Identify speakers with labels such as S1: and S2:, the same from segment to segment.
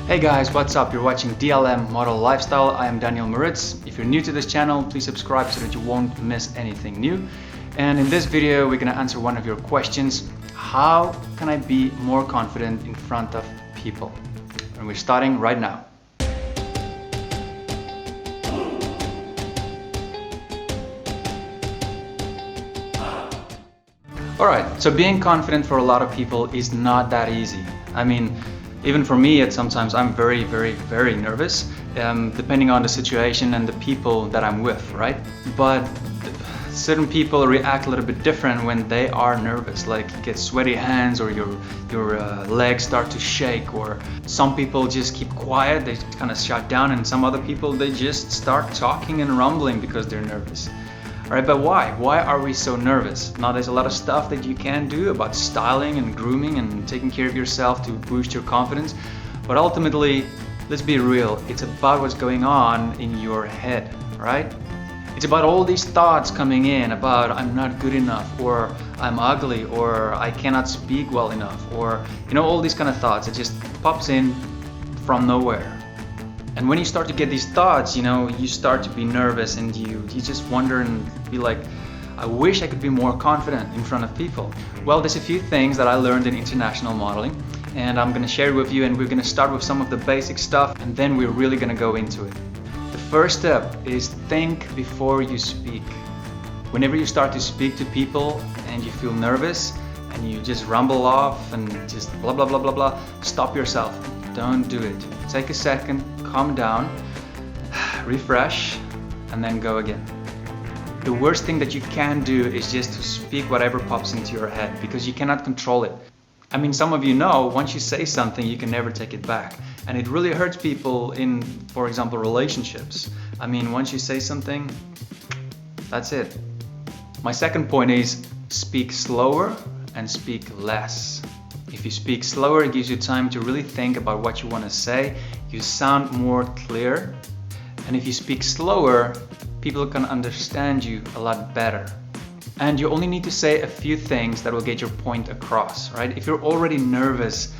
S1: Hey guys, what's up? You're watching DLM Model Lifestyle. I am Daniel Maritz. If you're new to this channel, please subscribe so that you won't miss anything new. And in this video, we're gonna answer one of your questions. How can I be more confident in front of people? And we're starting right now. Alright, so being confident for a lot of people is not that easy. I mean, even for me, sometimes I'm very nervous, depending on the situation and the people that I'm with, right? But certain people react a little bit different when they are nervous, like you get sweaty hands or your legs start to shake, or some people just keep quiet, they kind of shut down, and some other people, they just start talking and rumbling because they're nervous. Alright, but why? Why are we so nervous? Now there's a lot of stuff that you can do about styling and grooming and taking care of yourself to boost your confidence, but ultimately, let's be real, it's about what's going on in your head, right? It's about all these thoughts coming in about I'm not good enough, or I'm ugly, or I cannot speak well enough, or all these kind of thoughts. It just pops in from nowhere. And when you start to get these thoughts, you start to be nervous, and you just wonder and be like, I wish I could be more confident in front of people. Well, there's a few things that I learned in international modeling, and I'm gonna share it with you, and we're gonna start with some of the basic stuff, and then we're really gonna go into it. The first step is think before you speak. Whenever you start to speak to people and you feel nervous and you just rumble off and just blah blah blah blah blah, stop yourself. Don't do it. Take a second, calm down, refresh, and then go again. The worst thing that you can do is just to speak whatever pops into your head, because you cannot control it. I mean, some of you know, once you say something, you can never take it back. And it really hurts people in, for example, relationships. I mean, once you say something, that's it. My second point is speak slower and speak less. If you speak slower, it gives you time to really think about what you want to say. You sound more clear. And if you speak slower, people can understand you a lot better. And you only need to say a few things that will get your point across, right? If you're already nervous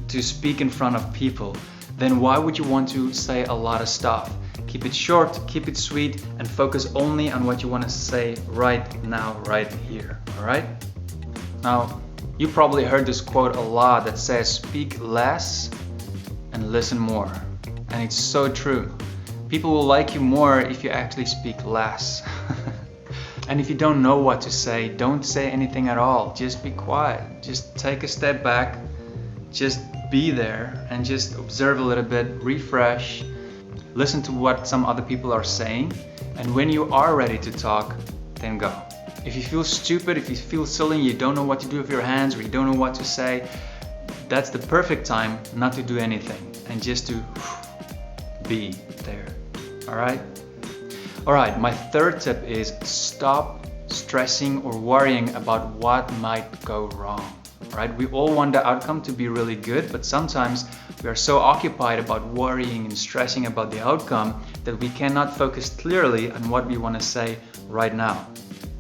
S1: to speak in front of people, then why would you want to say a lot of stuff? Keep it short, keep it sweet, and focus only on what you want to say right now, right here, all right? Now, you probably heard this quote a lot that says, speak less and listen more. And it's so true. People will like you more if you actually speak less. And if you don't know what to say, don't say anything at all. Just be quiet. Just take a step back. Just be there and just observe a little bit, refresh, listen to what some other people are saying. And when you are ready to talk, then go. If you feel stupid, if you feel silly, you don't know what to do with your hands, or you don't know what to say, that's the perfect time not to do anything and just to be there. Alright? Alright, my third tip is stop stressing or worrying about what might go wrong. Right? We all want the outcome to be really good, but sometimes we are so occupied about worrying and stressing about the outcome that we cannot focus clearly on what we want to say right now.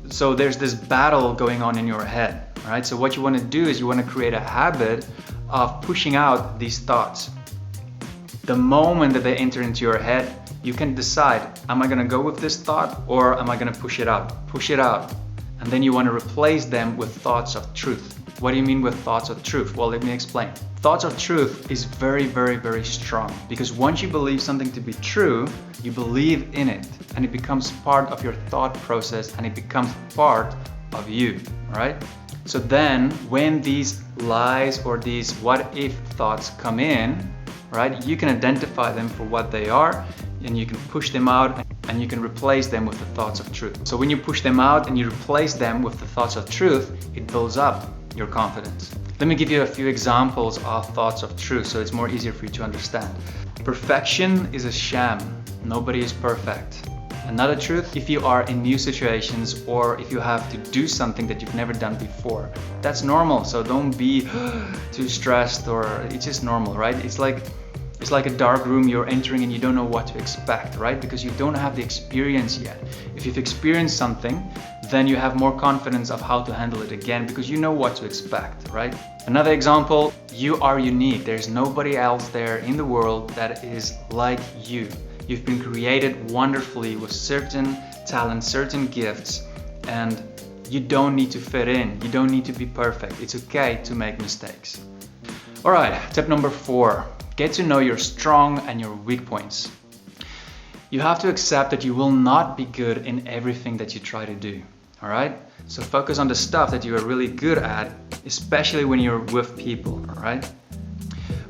S1: So there's this battle going on in your head, right? So what you want to do is you want to create a habit of pushing out these thoughts. The moment that they enter into your head, you can decide, am I going to go with this thought, or am I going to push it out? Push it out. And then you want to replace them with thoughts of truth. What do you mean with thoughts of truth? Well, let me explain. Thoughts of truth is very strong, because once you believe something to be true, you believe in it, and it becomes part of your thought process, and it becomes part of you, right? So then when these lies or these what if thoughts come in, right, you can identify them for what they are, and you can push them out, and you can replace them with the thoughts of truth. So when you push them out and you replace them with the thoughts of truth, it builds up your confidence. Let me give you a few examples of thoughts of truth so it's more easier for you to understand. Perfection is a sham. Nobody is perfect. Another truth, if you are in new situations or if you have to do something that you've never done before, that's normal. So don't be too stressed, or it's just normal, right? It's like a dark room you're entering and you don't know what to expect, right? Because you don't have the experience yet. If you've experienced something, then you have more confidence of how to handle it again because you know what to expect, right? Another example, you are unique. There's nobody else there in the world that is like you. You've been created wonderfully with certain talents, certain gifts, and you don't need to fit in. You don't need to be perfect. It's okay to make mistakes. All right, tip number 4, get to know your strong and your weak points. You have to accept that you will not be good in everything that you try to do, all right? So focus on the stuff that you are really good at, especially when you're with people, all right?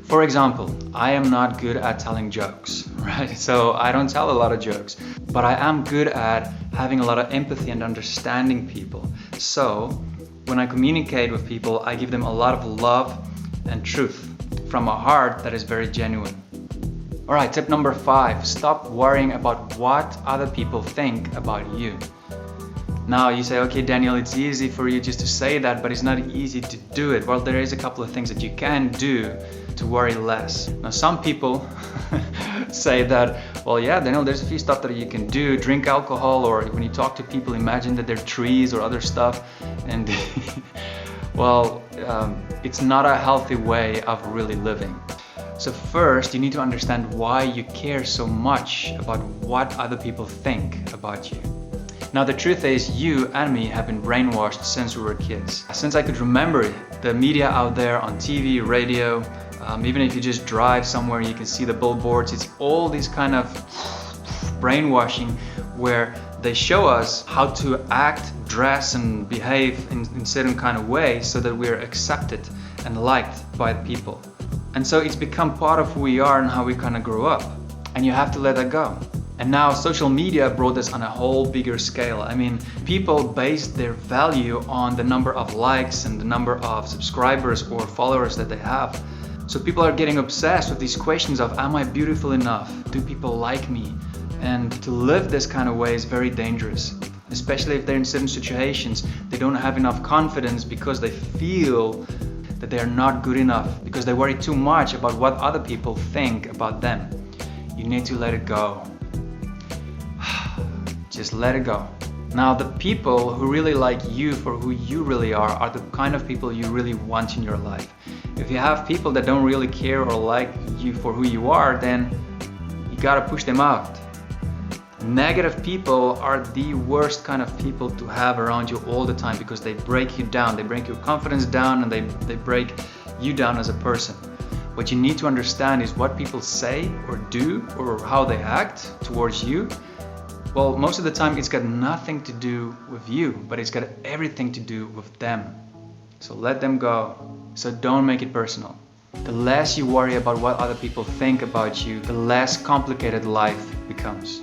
S1: For example, I am not good at telling jokes, right? So I don't tell a lot of jokes, but I am good at having a lot of empathy and understanding people. So when I communicate with people, I give them a lot of love and truth from a heart that is very genuine. All right, tip number 5, stop worrying about what other people think about you. Now you say, okay, Daniel, it's easy for you just to say that, but it's not easy to do it. Well, there is a couple of things that you can do to worry less. Now, some people say that, well, yeah, Daniel, there's a few stuff that you can do. Drink alcohol, or when you talk to people, imagine that they're trees or other stuff. And well, it's not a healthy way of really living. So first, you need to understand why you care so much about what other people think about you. Now the truth is, you and me have been brainwashed since we were kids. Since I could remember, the media out there on TV, radio, even if you just drive somewhere, you can see the billboards. It's all these kind of brainwashing where they show us how to act, dress and behave in certain kind of way so that we're accepted and liked by the people. And so it's become part of who we are and how we kind of grew up. And you have to let that go. And now social media brought this on a whole bigger scale. I mean, people base their value on the number of likes and the number of subscribers or followers that they have. So people are getting obsessed with these questions of, am I beautiful enough? Do people like me? And to live this kind of way is very dangerous, especially if they're in certain situations. They don't have enough confidence because they feel that they are not good enough, because they worry too much about what other people think about them. You need to let it go. Just let it go. Now, the people who really like you for who you really are the kind of people you really want in your life. If you have people that don't really care or like you for who you are, then you gotta push them out. Negative people are the worst kind of people to have around you all the time because they break you down. They break your confidence down and they break you down as a person. What you need to understand is what people say or do or how they act towards you. Well, most of the time it's got nothing to do with you, but it's got everything to do with them. So let them go. So don't make it personal. The less you worry about what other people think about you, the less complicated life becomes.